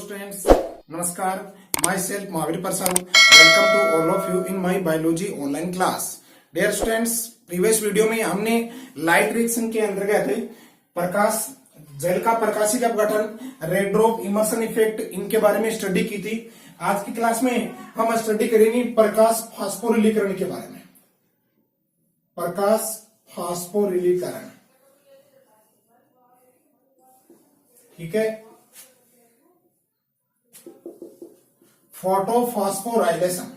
students, namaskar. Myself Mahavir Prasad. Welcome to all of you in my biology online class. Dear students, previous video में हमने light reaction के अंतर्गत प्रकाश जल का प्रकाशिक अपघटन, रेड ड्रॉप इमर्शन इफेक्ट इनके बारे में स्टडी की थी। आज की क्लास में हम स्टडी करेंगे प्रकाश फास्फोरिलीकरण के बारे में। प्रकाश फास्फोरिलीकरण, ठीक है। फोटोफॉस्फोराइलेशन,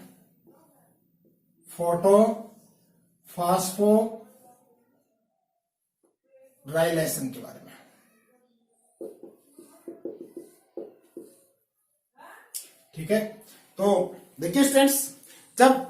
फोटोफॉस्फोराइलेशन के बारे में, ठीक है। तो देखिए स्टूडेंट्स, जब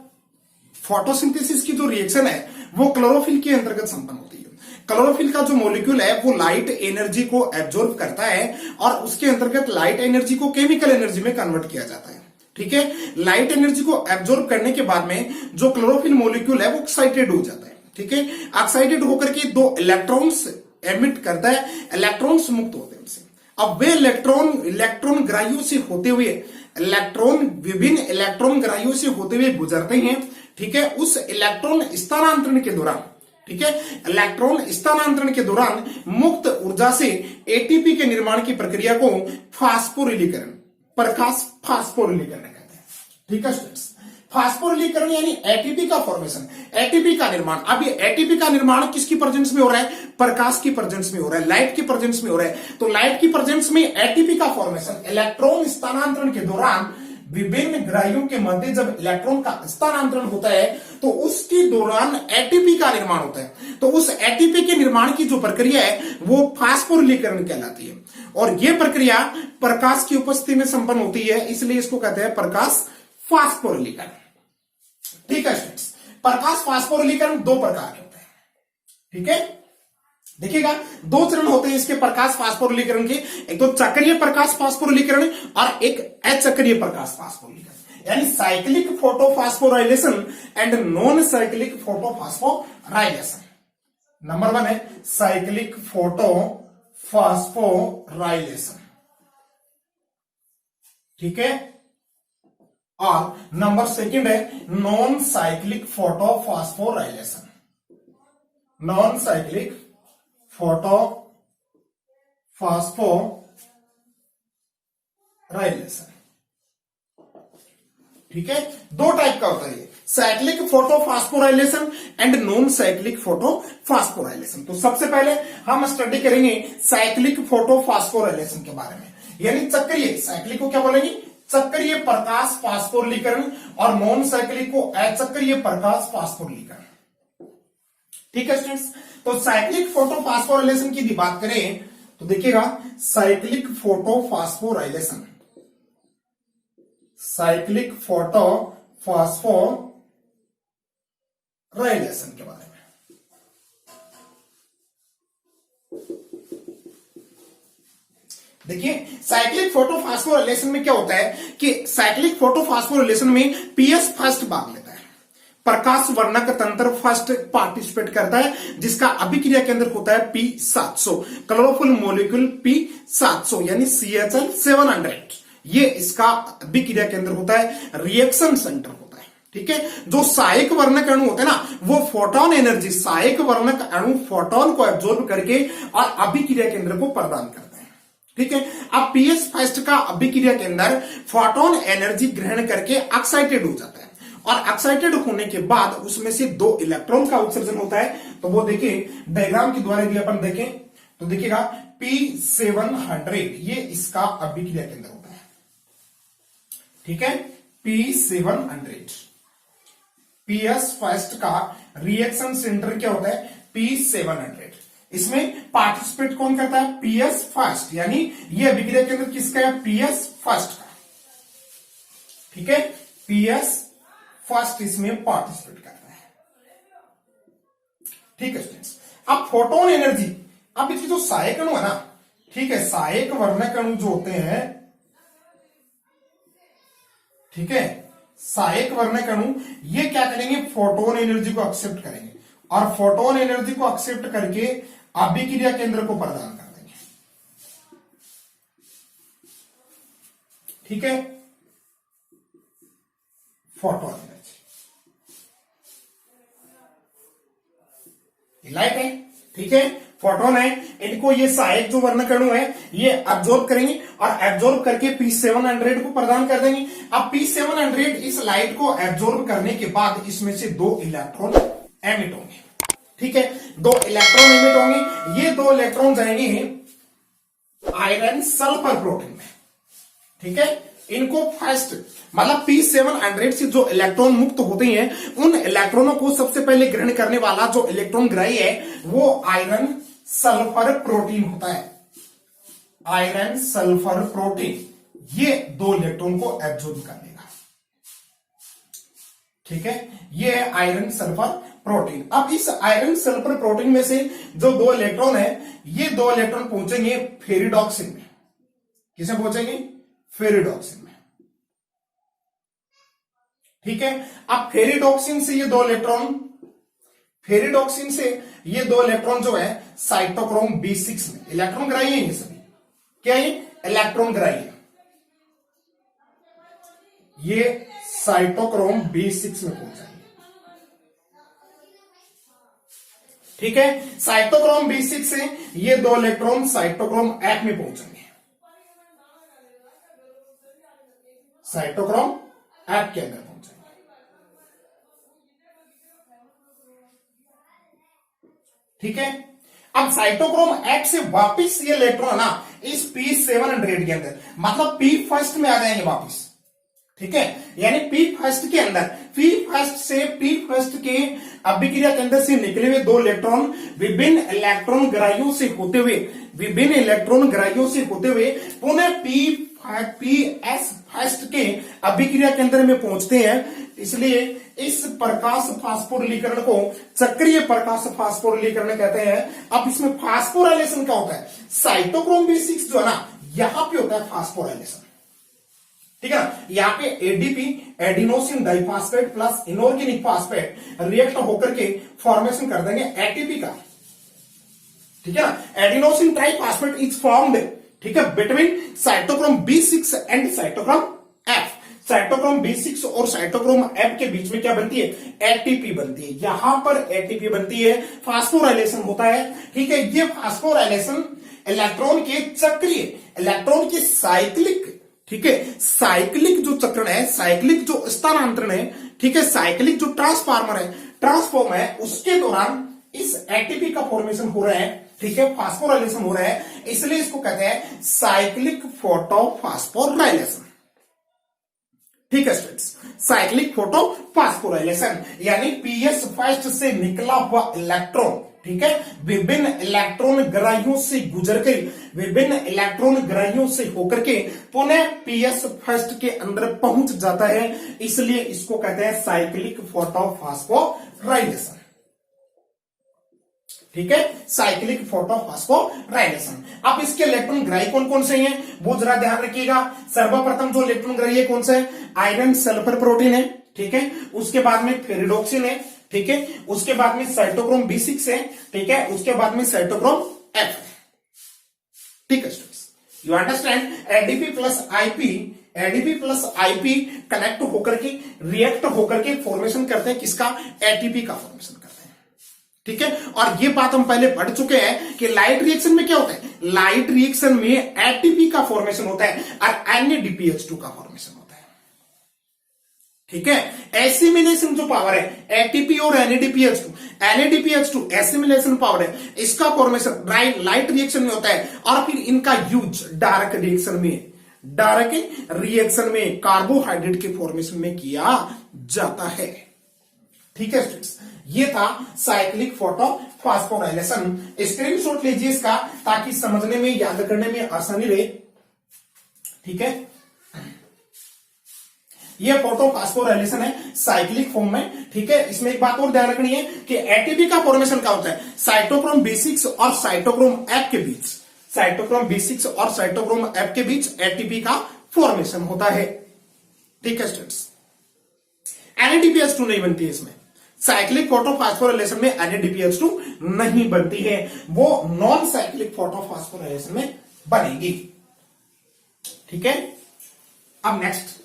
फोटोसिंथेसिस की जो रिएक्शन है वो क्लोरोफिल के अंतर्गत संपन्न होती है। क्लोरोफिल का जो मॉलिक्यूल है वो लाइट एनर्जी को एब्जॉर्ब करता है और उसके अंतर्गत लाइट एनर्जी को केमिकल एनर्जी में कन्वर्ट किया जाता है, ठीक है। लाइट एनर्जी को एब्जॉर्ब करने के बाद में जो क्लोरोफिल मॉलिक्यूल है वो एक्साइटेड हो जाता है, ठीक है। एक्साइटेड होकर के दो इलेक्ट्रॉन्स एमिट करता है, इलेक्ट्रॉन्स मुक्त होते हैं उनसे। अब वे इलेक्ट्रॉन ग्राहियों से होते हुए विभिन्न इलेक्ट्रॉन ग्राहियों से होते हुए गुजरते हैं, ठीक है। उस इलेक्ट्रॉन स्थानांतरण के दौरान, ठीक है, इलेक्ट्रॉन स्थानांतरण के दौरान मुक्त ऊर्जा से एटीपी के निर्माण की प्रक्रिया को फास्फोरिलीकरण, प्रकाश फास्फोरिलीकरण कहते हैं, ठीक है स्टूडेंट्स। फास्फोरिलीकरण यानी एटीपी का फॉर्मेशन, एटीपी का निर्माण। अब ये एटीपी का निर्माण किसकी प्रेजेंस में हो रहा है? प्रकाश की प्रेजेंस में हो रहा है, लाइट की प्रेजेंस में हो रहा है। तो लाइट की प्रेजेंस में एटीपी का फॉर्मेशन, इलेक्ट्रॉन स्थानांतरण के दौरान विभिन्न ग्राहियों के मध्य जब इलेक्ट्रॉन का स्थानांतरण होता है तो उसके दौरान एटीपी का निर्माण होता है। तो उस एटीपी के निर्माण की जो प्रक्रिया है वो फास्फोरिलीकरण कहलाती है और यह प्रक्रिया प्रकाश की उपस्थिति में संपन्न होती है, इसलिए इसको कहते हैं प्रकाश फास्फोरिलीकरण, ठीक है स्टूडेंट्स। प्रकाश फास्फोरिलीकरण दो प्रकार के होते हैं, ठीक है। देखिएगा, दो चरण होते हैं इसके प्रकाश फास्फोरिलीकरण के, एक तो चक्रीय प्रकाश फास्फोरिलीकरण और एक अचक्रीय प्रकाश फास्फोरिलीकरण, यानी cyclic photophosphorylation and non cyclic photophosphorylation. Number 1 है साइक्लिक फोटोफॉस्फोराइलेशन, ठीक है। और नंबर 2 है non cyclic photophosphorylation, non cyclic photophosphorylation, ठीक है। दो टाइप का होता है, cyclic photophosphorylation and non cyclic photophosphorylation. तो सबसे पहले हम स्टडी करेंगे साइक्लिक फोटोफॉस्फोराइलेशन के बारे में, यानी चक्रीय। साइक्लिक को क्या बोलेंगे? चक्रीय प्रकाश फास्फोरिलीकरण, और नॉन साइक्लिक को अचक्रीय प्रकाश फास्फोरिलीकरण, ठीक है स्टूडेंट्स। तो साइक्लिक फोटोफॉस्फोराइलेशन की बात करें तो देखिएगा, साइक्लिक फोटोफॉस्फोराइलेशन, साइक्लिक फोटोफॉस्फोराइलेशन के बारे में, देखिए साइक्लिक फोटोफॉस्फोराइलेशन में क्या होता है कि साइक्लिक फोटोफॉस्फोराइलेशन में पीएस फर्स्ट भाग लेता है, प्रकाश वर्णक तंत्र फर्स्ट पार्टिसिपेट करता है, जिसका अभिक्रिया केंद्र होता है P700, क्लोरोफिल मॉलिक्यूल P700 यानी CHL700। ये इसका अभिक्रिया केंद्र होता है, रिएक्शन सेंटर होता है, ठीक है। जो सहायक वर्णक अणु होते हैं ना, वो फोटोन एनर्जी, सहायक वर्णक अणु फोटोन को एब्जॉर्ब करके और अभिक्रिया केंद्र को प्रदान करते हैं, ठीक है। अब पीएस फर्स्ट का अभिक्रिया केंद्र फोटोन एनर्जी ग्रहण करके एक्साइटेड हो जाता है और एक्साइटेड होने के बाद उसमें से दो इलेक्ट्रॉन का उत्सर्जन होता है। तो वो देखिए डायग्राम के द्वारा यदि अपन देखें तो देखिएगा P700 ये इसका अभिक्रिया केंद्र होता है, ठीक है। P700 पीएस फर्स्ट का रिएक्शन सेंटर क्या होता है? P700। इसमें पार्टिसिपेट कौन करता है? पीएस फर्स्ट, यानी ये अभिक्रिया केंद्र किसका है? पीएस फर्स्ट का, ठीक है। पीएस फर्स्ट इसमें पार्टिसिपेट करता है, ठीक है स्टूडेंट्स। अब फोटोन एनर्जी, अब इसकी जो सहायक अणु है ना, ठीक है, सहायक वर्णक अणु जो होते हैं, ठीक है, सहायक वर्णक अणु ये क्या करेंगे? फोटोन एनर्जी को एक्सेप्ट करेंगे और फोटोन एनर्जी को एक्सेप्ट करके अभिक्रिया केंद्र को प्रदान कर देंगे, ठीक है, फोटो एनर्जी लाइट है, ठीक है, फोटोन है। इनको ये सहायक जो वर्णकणु है ये एब्जॉर्ब करेंगे और एब्जॉर्ब करके P700 को प्रदान कर देंगे। अब P700 इस लाइट को एब्जॉर्ब करने के बाद इसमें से 2 इलेक्ट्रॉन एमिट होंगे, ठीक है, 2 इलेक्ट्रॉन एमिट होंगे। ये 2 इलेक्ट्रॉन जाएंगे आयरन सल्फर प्रोटीन में, ठीक है। इनको फर्स्ट मतलब P700 से जो इलेक्ट्रॉन मुक्त होते हैं उन इलेक्ट्रॉनों को सबसे पहले ग्रहण करने वाला जो इलेक्ट्रॉन ग्राही है वो आयरन सल्फर प्रोटीन होता है। आयरन सल्फर प्रोटीन ये 2 इलेक्ट्रॉन को एब्जॉर्ब कर लेगा, ठीक है, ये है आयरन सल्फर प्रोटीन। अब इस आयरन सल्फर प्रोटीन में से जो 2 इलेक्ट्रॉन है ये 2 इलेक्ट्रॉन पहुंचेंगे फेरिडॉक्सिन में। किसे पहुंचेंगे? फेरिडॉक्सिन में, ठीक है। अब फेरिडॉक्सिन से ये 2 इलेक्ट्रॉन, फेरिडॉक्सिन से ये 2 इलेक्ट्रॉन जो है साइटोक्रोम B6 में, इलेक्ट्रॉन ग्राही है ये सभी, क्या ये इलेक्ट्रॉन ग्राही है, ये साइटोक्रोम B6 में पहुंच जाएंगे, ठीक है। साइटोक्रोम B6 से ये 2 इलेक्ट्रॉन साइटोक्रोम F में पहुंचेंगे, साइटोक्रोम F के अंदर पहुंचेंगे, ठीक है। अब साइटोक्रोम F से वापिस ये इलेक्ट्रॉन ना इस P700 के अंदर मतलब P फर्स्ट में आ जाएंगे वापिस, ठीक है। यानी P फर्स्ट के अंदर, P फर्स्ट से P फर्स्ट के अभिक्रिया के अंदर से निकले हुए 2 इलेक्ट्रॉन विभिन्न इलेक्ट्रॉन ग्राहियों से होते हुए, विभिन्न इलेक्ट्रॉन ग्राहियों से होते हुए पुनः PS फर्स्ट के अभिक्रिया के अंदर में पहुंचते हैं। इसलिए इस प्रकाश फास्फोरिलीकरण को चक्रीय प्रकाश फास्फोरिलीकरण कहते हैं। अब इसमें फास्फोराइलेशन क्या होता है? साइटोक्रोम B6 जो है ना यहां पे होता है फास्फोराइलेशन, ठीक है ना। यहाँ पे ADP adenosine diphosphate plus inorganic phosphate react होकर के फॉर्मेशन कर देंगे एटीपी का, ठीक है ना। एडिनोसिन ट्राइफॉस्फेट इज फॉर्म्ड, ठीक है, between cytochrome B6 and cytochrome F। Cytochrome B6 और साइटोक्रोम F के बीच में क्या बनती है? एटीपी बनती है। यहां पर एटीपी बनती है, फास्फोराइलेशन होता है, ठीक है। ये फास्फोराइलेशन इलेक्ट्रॉन के चक्रीय, इलेक्ट्रॉन के साइक्लिक, ठीक है, साइक्लिक जो चक्रण है, साइक्लिक जो स्थानांतरण है, ठीक है, साइक्लिक जो ट्रांसफॉर्म है उसके दौरान इस एटीपी का फॉर्मेशन हो रहा है, ठीक है, फास्फोराइलेशन हो रहा है, इसलिए इसको कहते हैं साइक्लिक फोटोफास्फोराइलेशन, ठीक है स्टूडेंट्स। साइक्लिक फोटोफास्फोराइलेशन यानी PS फर्स्ट से निकला हुआ इलेक्ट्रॉन, ठीक है, विभिन्न इलेक्ट्रॉन ग्राहियों से गुजर कर, विभिन्न इलेक्ट्रॉन ग्राहियों से होकर के पुनः PS फर्स्ट के अंदर पहुंच जाता है, इसलिए इसको कहते हैं साइक्लिक फोटोफास्फोराइलेशन, ठीक है, साइक्लिक फोटोफास्फोराइलेशन। अब इसके इलेक्ट्रॉन ग्राही कौन कौन से हैं वो जरा ध्यान रखिएगा। सर्वप्रथम जो इलेक्ट्रॉन ग्राही है कौन सा है? आयरन सल्फर प्रोटीन है, ठीक है, उसके बाद में फेरिडॉक्सिन है, ठीक है, उसके बाद में साइटोक्रोम B6 है, ठीक है, उसके बाद में साइटोक्रोम F, ठीक है students, you understand. ADP plus IP connect होकर के रिएक्ट होकर के फॉर्मेशन करते हैं किसका? एटीपी का फॉर्मेशन करते हैं, ठीक है। और ये बात हम पहले पढ़ चुके हैं कि लाइट रिएक्शन में क्या होता है? लाइट रिएक्शन में एटीपी का फॉर्मेशन होता है और NADPH2 का फॉर्मेशन होता है, ठीक है। एसिमिलेशन जो पावर है एटीपी और NADPH2 एसिमिलेशन पावर है, इसका फॉर्मेशन लाइट रिएक्शन में होता है और फिर इनका यूज डार्क रिएक्शन में कार्बोहाइड्रेट के फॉर्मेशन में किया जाता है, ठीक है स्टूडेंट्स। ये था साइक्लिक फोटोफास्फोराइलेशन। स्क्रीनशॉट लीजिए इसका ताकि समझने में, याद करने में आसानी रहे, ठीक है। ये फोटोफास्फोराइलेशन है साइक्लिक फॉर्म में, ठीक है। इसमें एक बात और ध्यान रखनी है कि एटीपी का फॉर्मेशन क्या होता है? साइटोक्रोम B6 और साइटोक्रोम F के बीच, साइटोक्रोम B6 और साइटोक्रोम F के बीच एटीपी का फॉर्मेशन होता है, ठीक है स्टूडेंट्स। NADPH2 नहीं बनती है इसमें, साइक्लिक फोटोफास्फोराइलेशन में NADPH2 नहीं बनती है, वो नॉन साइक्लिक फोटोफास्फोराइलेशन में बनेगी, ठीक है। अब नेक्स्ट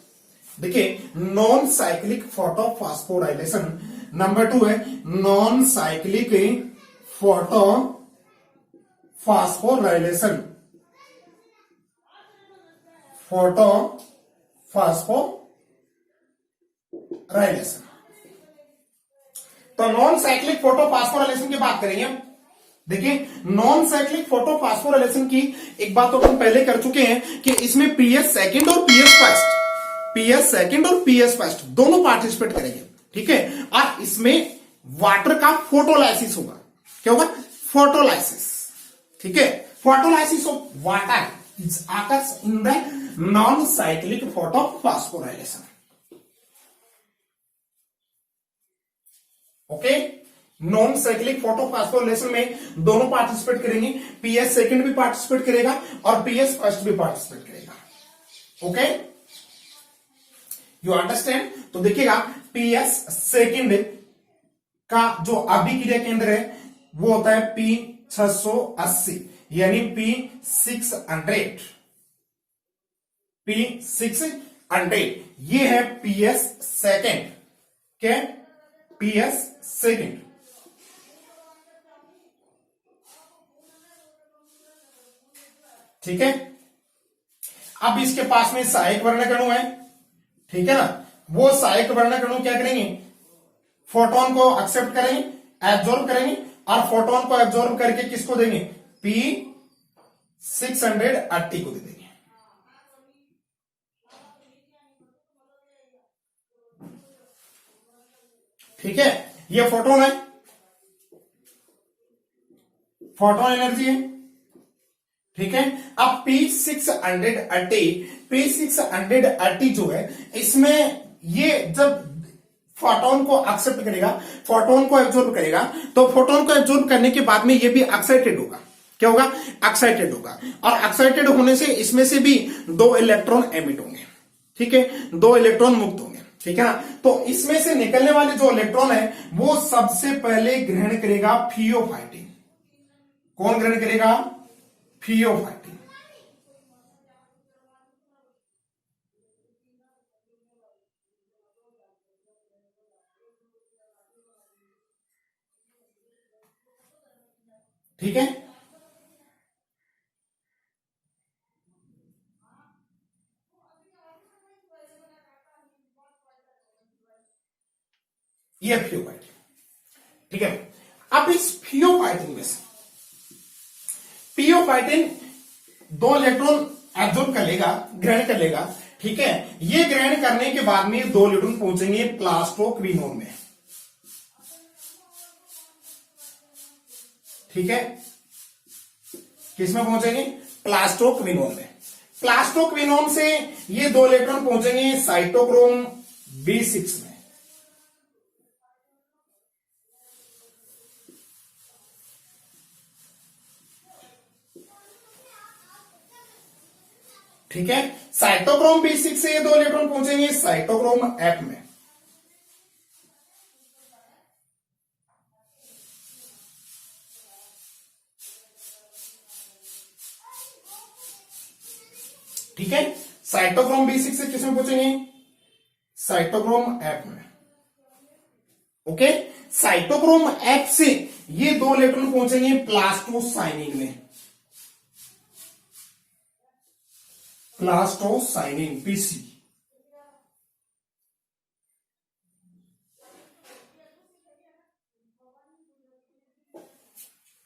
देखिए, नॉन साइक्लिक फोटोफॉस्फोराइलेशन नंबर 2 है, नॉन साइक्लिक फोटोफॉस्फोराइलेशन, फोटोफॉस्फोराइलेशन। तो नॉन साइक्लिक फोटोफॉस्फोराइलेशन की बात करेंगे। देखिए, नॉन साइक्लिक फोटोफॉस्फोराइलेशन की एक बात तो हम पहले कर चुके हैं कि इसमें पीएस सेकंड और पीएस फर्स्ट दोनों पार्टिसिपेट करेंगे, ठीक है। और इसमें वाटर का फोटोलाइसिस होगा। क्या होगा? फोटोलाइसिस, ठीक है। Photolysis of water is occurs in the non cyclic photophosphorylation. Okay, non cyclic photophosphorylation में दोनों पार्टिसिपेट करेंगे, पीएस सेकंड भी पार्टिसिपेट करेगा और पीएस फर्स्ट भी पार्टिसिपेट करेगा। Okay, you understand? तो देखिएगा, पीएस सेकंड का जो अभिक्रिया केंद्र है वो होता है P680 यानी P600 ये है पीएस सेकंड। क्या? PS second. ठीक है। अब इसके पास में सहायक वर्णकणु है, ठीक है ना। वो सहायक वर्णकणु क्या करेंगे? फोटोन को एक्सेप्ट करेंगे, एब्जॉर्ब करेंगे और फोटोन को एब्जॉर्ब करके किसको देंगे? P680 को दे देंगे। ठीक है, ये फोटोन है, फोटोन एनर्जी है, ठीक है। अब P680 जो है, इसमें ये जब फोटोन को एक्सेप्ट करेगा, फोटोन को एब्जॉर्ब करेगा, तो फोटोन को एब्जॉर्ब करने के बाद में ये भी एक्साइटेड होगा। क्या होगा? एक्साइटेड होगा। और एक्साइटेड होने से इसमें से भी 2 इलेक्ट्रॉन एमिट होंगे, ठीक है, 2 इलेक्ट्रॉन मुक्त होंगे, ठीक है ना। तो इसमें से निकलने वाले जो इलेक्ट्रॉन है वो सबसे पहले ग्रहण करेगा फियोफाइटिन। कौन ग्रहण करेगा? फियोफाइटिन। ठीक है, ये फियोफाइटिन, ठीक है। अब इस फियोफाइटिन में से पियोफाइटिन 2 इलेक्ट्रॉन एब्जॉर्ब कर लेगा, ग्रहण कर लेगा, ठीक है। ये ग्रहण करने के बाद में 2 इलेक्ट्रॉन पहुंचेंगे प्लास्टोक्विनोन में, ठीक है। किसमें पहुंचेंगे? प्लास्टोक्विनोन में। प्लास्टोक्विनोन से ये 2 इलेक्ट्रॉन पहुंचेंगे साइटोक्रोम B6 में, ठीक है। साइटोक्रोम B6 से ये 2 इलेक्ट्रॉन पहुंचेंगे साइटोक्रोम F में, ठीक है। साइटोक्रोम B6 से किसमें पहुंचेंगे? साइटोक्रोम F में। ओके, साइटोक्रोम F से ये 2 इलेक्ट्रॉन पहुंचेंगे प्लास्टोसाइनिन में, प्लास्टोसाइनिन PC,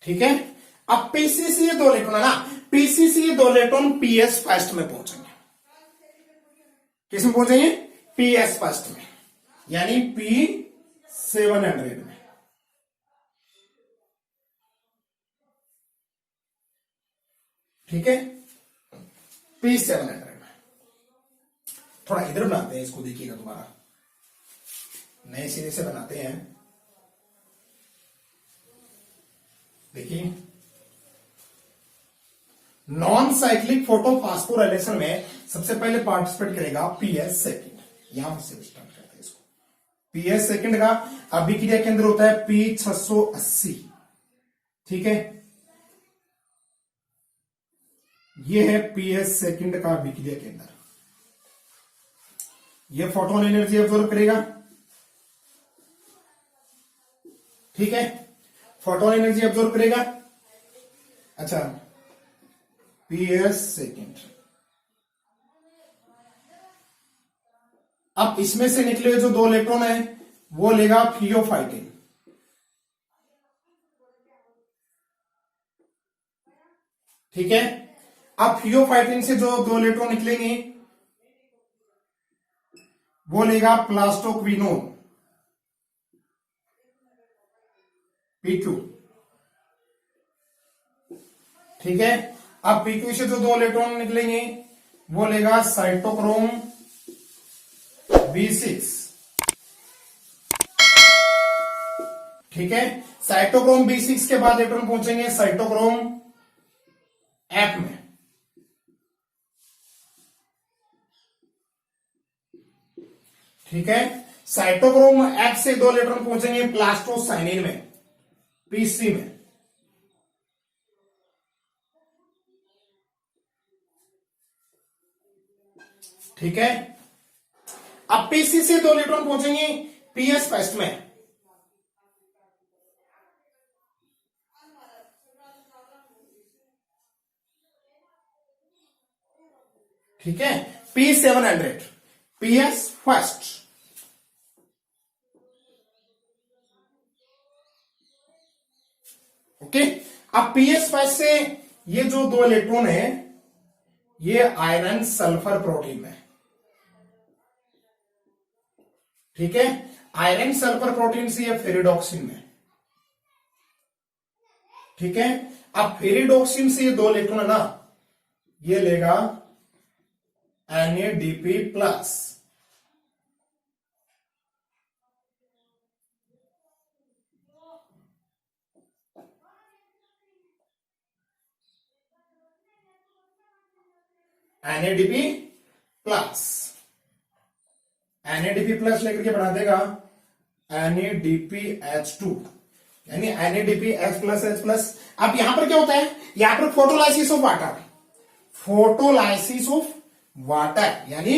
ठीक है। अब PC से ये 2 इलेक्ट्रॉन है ना, PC से ये 2 इलेक्ट्रॉन PS फर्स्ट में पहुंचेंगे। किसमें पहुंचेंगे? PS फर्स्ट में, यानी P700 में, ठीक है। P700 में। थोड़ा इधर बनाते हैं इसको, देखिएगा दोबारा, नए सिरे से बनाते हैं। देखिए, नॉन साइक्लिक फोटोफॉस्फोराइलेशन में सबसे पहले पार्टिसिपेट करेगा पीएस सेकंड। यहां से स्टार्ट करते हैं इसको। पीएस सेकंड का अभिक्रिया केंद्र होता है P680, ठीक है। ये है पीएस सेकंड का अभिक्रिया केंद्र, ये फोटोन एनर्जी एब्जॉर्ब करेगा, ठीक है, फोटोन एनर्जी एब्जॉर्ब करेगा। अच्छा, PS सेकेंड। अब इसमें से निकले हुए जो 2 इलेक्ट्रॉन है वो लेगा थियोफाइटिन, ठीक है। अब थियोफाइटिन से जो 2 इलेक्ट्रॉन निकलेंगे वो लेगा प्लास्टोक्विनोन, PQ, ठीक है। अब PQ से जो 2 इलेक्ट्रॉन निकलेंगे वो लेगा साइटोक्रोम B6, ठीक है। साइटोक्रोम B6 के बाद इलेक्ट्रॉन पहुंचेंगे साइटोक्रोम F में, ठीक है। साइटोक्रोम F से 2 इलेक्ट्रॉन पहुंचेंगे प्लास्टोसाइनिन में, PC में, ठीक है। अब PC से 2 इलेक्ट्रॉन पहुंचेंगे PS फर्स्ट में, ठीक है। P700 PS first, okay. अब PS फर्स्ट से ये जो 2 इलेक्ट्रॉन है ये आयरन सल्फर प्रोटीन में, ठीक है। आयरन सल्फर प्रोटीन से ये फेरिडोक्सिन में, ठीक है। अब फेरिडोक्सिन से ये 2 इलेक्ट्रॉन है ना, ये लेगा NADP plus, NADP plus, NADP plus लेकर के बना देगा NADPH2, यानी NADPH प्लस H प्लस। अब यहां पर क्या होता है, यहां पर photolysis of water, photolysis of water यानी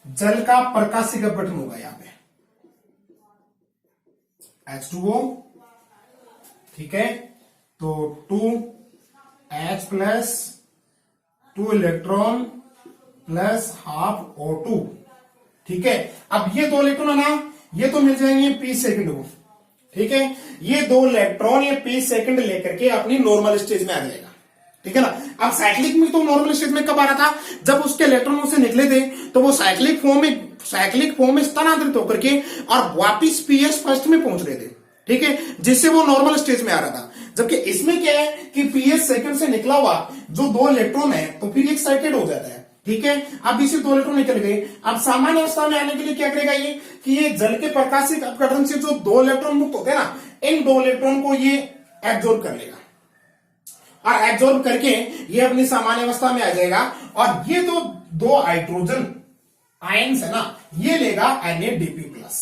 जल का प्रकाशिक अपघटन होगा यहां पे, H2O, ठीक है। तो 2H plus 2 electron plus half O2, ठीक है। अब ये 2 इलेक्ट्रॉन है ना, ये तो मिल जाएंगे P सेकेंड को, ठीक है। ये 2 इलेक्ट्रॉन ये P सेकेंड लेकर के अपनी नॉर्मल स्टेज में आ जाएगा, ठीक है ना। अब साइक्लिक में तो नॉर्मल स्टेज में कब आ रहा था, जब उसके इलेक्ट्रॉन उससे निकले थे तो वो साइक्लिक फॉर्म में स्थानांतरित होकर के और वापिस PS फर्स्ट में पहुंच रहे थे, ठीक है, जिससे वो नॉर्मल स्टेज में आ रहा था। जबकि इसमें क्या है कि PS सेकंड से निकला हुआ जो 2 इलेक्ट्रॉन है तो फिर एक्साइटेड हो जाता है, ठीक है। अब इसे 2 इलेक्ट्रॉन निकल गए। अब सामान्य अवस्था में आने के लिए क्या करेगा ये कि ये जल के प्रकाशिक अपघटन से जो 2 इलेक्ट्रॉन मुक्त होते हैं ना, इन 2 इलेक्ट्रॉन को ये एब्जॉर्ब कर लेगा और एब्जॉर्ब करके ये अपनी सामान्य अवस्था में आ जाएगा। और ये जो 2 हाइड्रोजन आयंस है ना, ये लेगा NADP प्लस,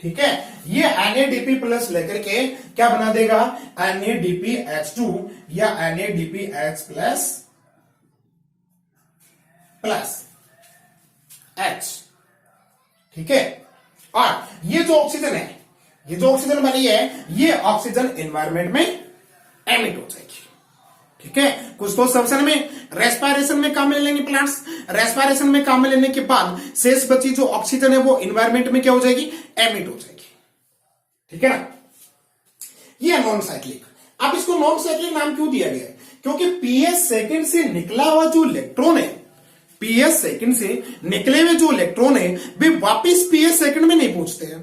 ठीक है। ये NADP प्लस लेकर के क्या बना देगा, NADPH2 या NADPH प्लस प्लस H, ठीक है। और ये जो ऑक्सीजन है, ये जो ऑक्सीजन बनी है, ये ऑक्सीजन एनवायरमेंट में एमिट हो जाएगी, ठीक है। कुछ तो सब्सन में रेस्पिरेशन में काम ले लेंगे प्लांट्स, रेस्पिरेशन में काम में लेने के बाद शेष बची जो ऑक्सीजन है वो एनवायरमेंट में क्या हो जाएगी, एमिट हो जाएगी, ठीक है ना। ये नॉन साइक्लिक। अब इसको नॉन साइक्लिक नाम क्यों दिया गया है, क्योंकि PS सेकंड से निकला हुआ जो इलेक्ट्रॉन है, PS सेकंड से निकले हुए जो इलेक्ट्रॉन है वे वापिस PS सेकंड में नहीं पहुंचते हैं,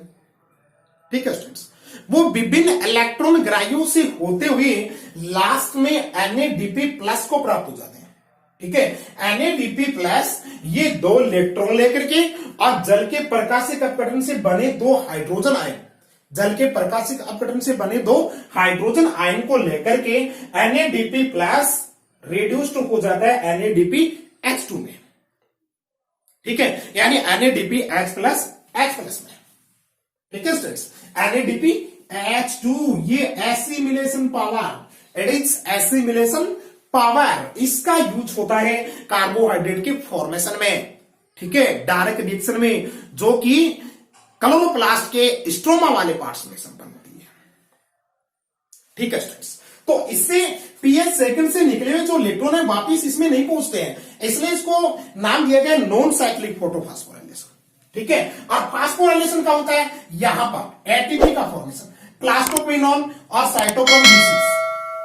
ठीक है स्टूडेंट्स। वो विभिन्न इलेक्ट्रॉन ग्राहियों से होते हुए लास्ट में NADP प्लस को प्राप्त हो जाते हैं, ठीक है। NADP प्लस ये 2 इलेक्ट्रॉन लेकर के और जल के प्रकाशिक अपघटन से बने 2 हाइड्रोजन आयन, जल के प्रकाशिक अपघटन से बने 2 हाइड्रोजन आयन को लेकर के NADP प्लस रिड्यूस्ड हो जाता है NADPH2 में, ठीक है, यानी NADPH प्लस H प्लस में, ठीक है स्टूडेंट्स। NADPH2 ये assimilation power, it is assimilation power, इसका यूज होता है कार्बोहाइड्रेट के फॉर्मेशन में, ठीक है, डायरेक्ट रिएक्शन में, जो कि क्लोरोप्लास्ट के स्ट्रोमा वाले पार्ट्स में संपन्न होती है। ठीक है स्टूडेंट्स, तो इससे पीएस सेकंड से निकले हुए जो इलेक्ट्रॉन है वापिस इसमें नहीं पहुंचते हैं, इसलिए इसको नाम दिया गया नॉन साइक्लिक फोटोफॉस्फोराइलेशन। ठीक है, और फास्फोराइलेशन का होता है यहां पर एटीपी का फॉर्मेशन, प्लास्टोक्विनोन और साइटोक्रोम B6,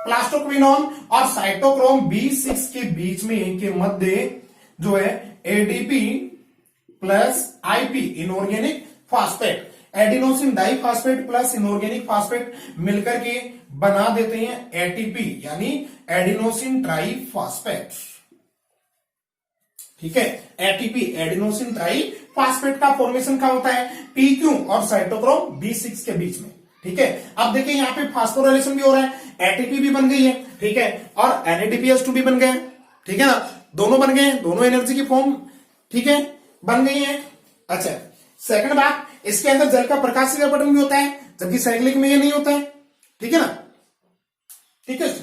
प्लास्टोक्विनोन और साइटोक्रोम B6 के बीच में के मध्य जो है ADP plus IP inorganic phosphate, adenosine diphosphate plus inorganic phosphate मिलकर के बना देते हैं एटीपी, यानी एडिनोसिन ट्राइफॉस्फेट। ठीक है, एटीपी एडिनोसिन ट्राइफॉस्फेट का फॉर्मेशन का होता है पीक्यू और साइटोक्रोम B6 के बीच में। ठीक है, अब देखिए यहां पे फास्फोराइलेशन भी हो रहा है, एटीपी भी बन गई है, ठीक है, और NADPH2 भी बन गए, ठीक है ना, दोनों बन गए, दोनों एनर्जी की फॉर्म, ठीक है, बन गई है। अच्छा, सेकंड बात, इसके अंदर जल का प्रकाशीय अपवर्तन भी होता है, जबकि साइक्लिक में ये नहीं होता है। ठीक है ना, ठीक है,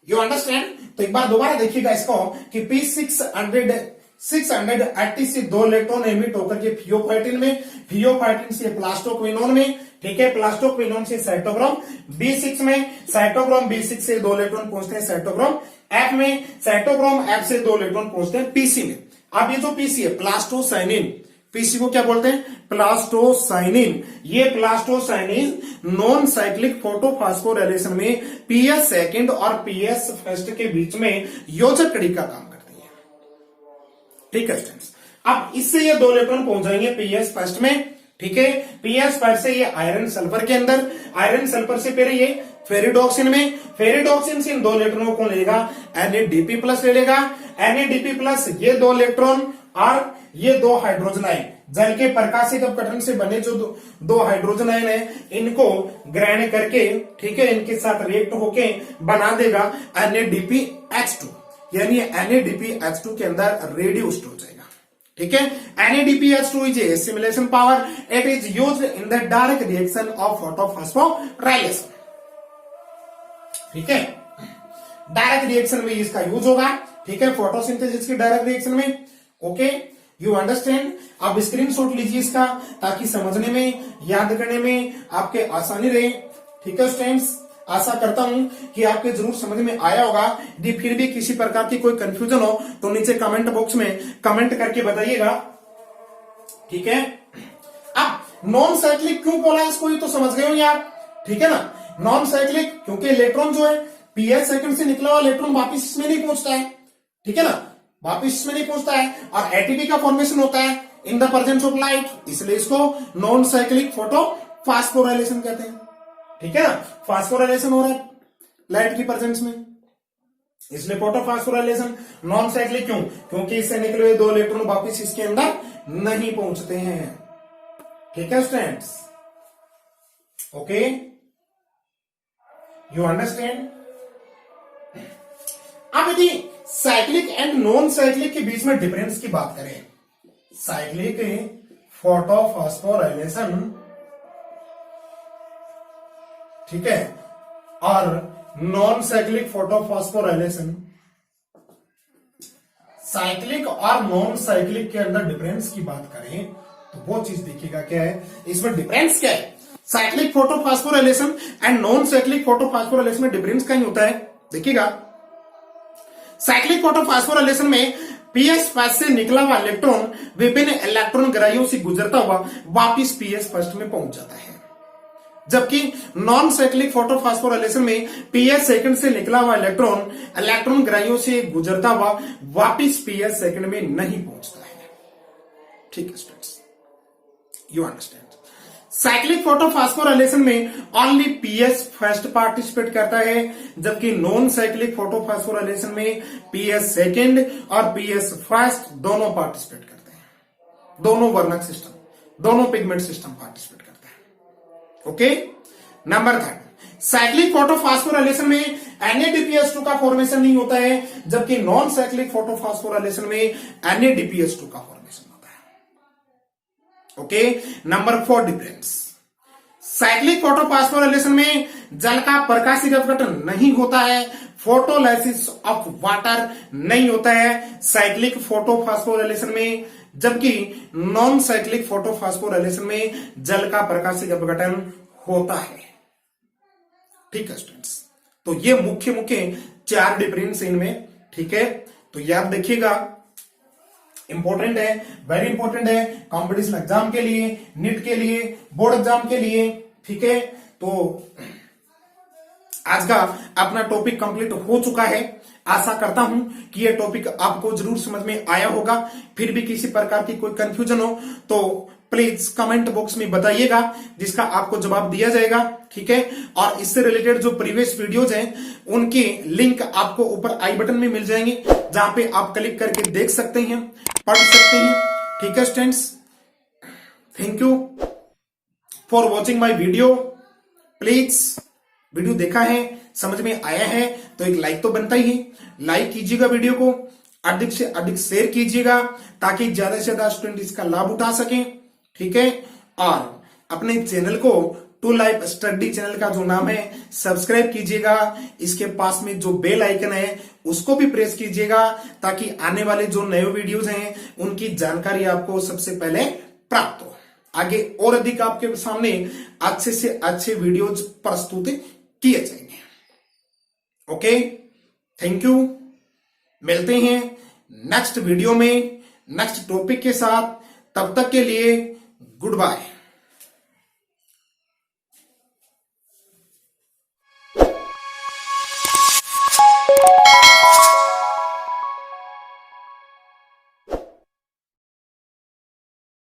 यू अंडरस्टैंड। तो एक बार दोबारा देखिएगा इसको कि P680 से 2 इलेक्ट्रॉन एमिट होकर के फियोफाइटिन में, फियोफाइटिन से प्लास्टोक्विनोन में, ठीक है, प्लास्टोक्विनोन से साइटोक्रोम B6 में, साइटोक्रोम B6 से 2 इलेक्ट्रॉन पहुंचते हैं साइटोक्रोम F में, साइटोक्रोम F से 2 इलेक्ट्रॉन पहुंचते हैं PC में। अब ये जो PC है प्लास्टोसाइनिन, पीसी को क्या बोलते हैं, प्लास्टोसाइनिन। ये प्लास्टोसाइनिन नॉन साइक्लिक फोटोफॉस्फोराइलेशन में पीएस सेकंड और पीएस फर्स्ट के बीच में योजक कड़ी का काम करती है। ठीक है स्टूडेंट्स, अब इससे ये 2 इलेक्ट्रॉन पहुंच जाएंगे पीएस फर्स्ट में। ठीक है, पीएस फर्स्ट से ये आयरन सल्फर के अंदर, आयरन सल्फर से फिर ये फेरिडोक्सिन में, फेरिडोक्सिन से इन 2 इलेक्ट्रॉनों को लेगा NADP प्लस ले लेगा, NADP प्लस ये 2 इलेक्ट्रॉन और ये 2 हाइड्रोजन आयन, जल के प्रकाशिक अपघटन से बने जो 2 हाइड्रोजन आयन है, इनको ग्रहण करके, ठीक है, इनके साथ रिएक्ट होके बना देगा NADPH2, यानी NADPH2 के अंदर रेड्यूस्ड हो जाएगा। ठीक है, NADPH2 is a simulation power, it is used in the direct reaction of photophosphorylation. ठीक है, डायरेक्ट रिएक्शन में इसका यूज होगा। ठीक है, फोटोसिंथेसिस की डायरेक्ट रिएक्शन में। Okay, you understand. अब स्क्रीनशॉट लीजिए इसका, ताकि समझने में, याद करने में आपके आसानी रहे। ठीक है स्टूडेंट्स, आशा करता हूं कि आपके जरूर समझ में आया होगा। यदि फिर भी किसी प्रकार की कोई कंफ्यूजन हो तो नीचे कमेंट बॉक्स में कमेंट करके बताइएगा। ठीक है, अब नॉन साइक्लिक क्यों बोला इसको, ये तो समझ गए होंगे आप। ठीक है ना, नॉन साइक्लिक क्योंकि इलेक्ट्रॉन जो है पीएस सेकंड से निकला हुआ इलेक्ट्रॉन वापिस इसमें नहीं पहुंचता है। ठीक है ना, वापिस इसमें नहीं पहुंचता है, और एटीपी का फॉर्मेशन होता है in the presence of light, इसलिए इसको नॉन साइक्लिक फोटोफॉस्फोराइलेशन कहते हैं। ठीक है ना, फास्फोराइलेशन हो रहा है लाइट की प्रेजेंस में, इसलिए फोटोफॉस्फोराइलेशन। नॉन साइक्लिक क्यों, क्योंकि इससे निकले हुए 2 इलेक्ट्रॉन वापिस इसके अंदर नहीं पहुंचते हैं। ठीक है स्टूडेंट्स, ओके, यू अंडरस्टैंड। अब यदि साइक्लिक एंड नॉन साइक्लिक के बीच में डिफरेंस की बात करें, साइक्लिक फोटोफॉस्फोराइलेशन, ठीक है, और नॉन साइक्लिक फोटोफॉस्फोराइलेशन, साइक्लिक और नॉन साइक्लिक के अंदर डिफरेंस की बात करें तो वो चीज देखिएगा क्या है, इसमें डिफरेंस क्या है। Cyclic photophosphorylation and non cyclic photophosphorylation में डिफरेंस कहीं होता है, देखिएगा। साइक्लिक फोटोफॉस्फोराइलेशन में पीएस फर्स्ट से निकला हुआ इलेक्ट्रॉन विभिन्न इलेक्ट्रॉन ग्राहियों से गुजरता हुआ वापिस पीएस फर्स्ट में पहुंच जाता है, जबकि नॉन साइक्लिक फोटोफॉस्फोराइलेशन में पीएस सेकंड से निकला हुआ इलेक्ट्रॉन इलेक्ट्रॉन ग्राहियों से गुजरता हुआ वापिस पीएस सेकंड में नहीं पहुंचता है। ठीक है students, you understand. Cyclic photophosphorylation में ओनली पीएस फर्स्ट पार्टिसिपेट करता है, जबकि नॉन साइक्लिक फोटोफॉस्फोराइलेशन में पीएस सेकंड और पीएस फर्स्ट दोनों पार्टिसिपेट करते हैं, दोनों वर्णक सिस्टम, दोनों पिगमेंट सिस्टम पार्टिसिपेट करते हैं। ओके, नंबर 3, साइक्लिक फोटोफॉस्फोराइलेशन में NADPH2 का फॉर्मेशन नहीं होता है, जबकि नॉन साइक्लिक फोटोफॉस्फोराइलेशन में NADPH2 का फॉर्मेशन होता है। Okay, number 4 difference, cyclic photophosphorylation में जल का प्रकाशिक अपघटन नहीं होता है, फोटोलाइसिस ऑफ वाटर नहीं होता है। साइक्लिक फोटोफॉस्फोराइलेशन में जबकि नॉन साइक्लिक फोटोफॉस्फोराइलेशन में जल का प्रकाशिक अपघटन होता है। ठीक है स्टूडेंट्स, तो ये मुख्य मुख्य 4 डिफरेंस इनमें। ठीक है, तो ये आप देखिएगा, इंपॉर्टेंट है, वेरी इंपॉर्टेंट है कॉम्पिटिशन एग्जाम के लिए, नीट के लिए, बोर्ड एग्जाम के लिए। ठीक है, तो आज का अपना टॉपिक कंप्लीट हो चुका है। आशा करता हूं कि यह टॉपिक आपको जरूर समझ में आया होगा। फिर भी किसी प्रकार की कोई कंफ्यूजन हो तो प्लीज कमेंट बॉक्स में बताइएगा, जिसका आपको जवाब दिया जाएगा। ठीक है, और इससे रिलेटेड जो प्रीवियस वीडियोज हैं उनकी लिंक आपको ऊपर आई बटन में मिल जाएंगे, जहां पे आप क्लिक करके देख सकते हैं, पढ़ सकते हैं। ठीक है students, thank you for watching my video. Please video देखा है, समझ में आया है तो एक लाइक तो बनता ही है, लाइक कीजिएगा, वीडियो को अधिक से अधिक शेयर कीजिएगा ताकि ज्यादा से ज्यादा स्टूडेंट इसका लाभ उठा सकें। ठीक है, और अपने चैनल को टू लाइफ स्टडी चैनल का जो नाम है सब्सक्राइब कीजिएगा। इसके पास में जो बेल आइकन है उसको भी प्रेस कीजिएगा ताकि आने वाले जो नए वीडियोज हैं उनकी जानकारी आपको सबसे पहले प्राप्त हो। आगे और अधिक आपके सामने अच्छे से अच्छे वीडियोज प्रस्तुत किए जाएंगे। Okay, thank you. मिलते हैं नेक्स्ट वीडियो में नेक्स्ट टॉपिक के साथ। तब तक के लिए गुड बाय।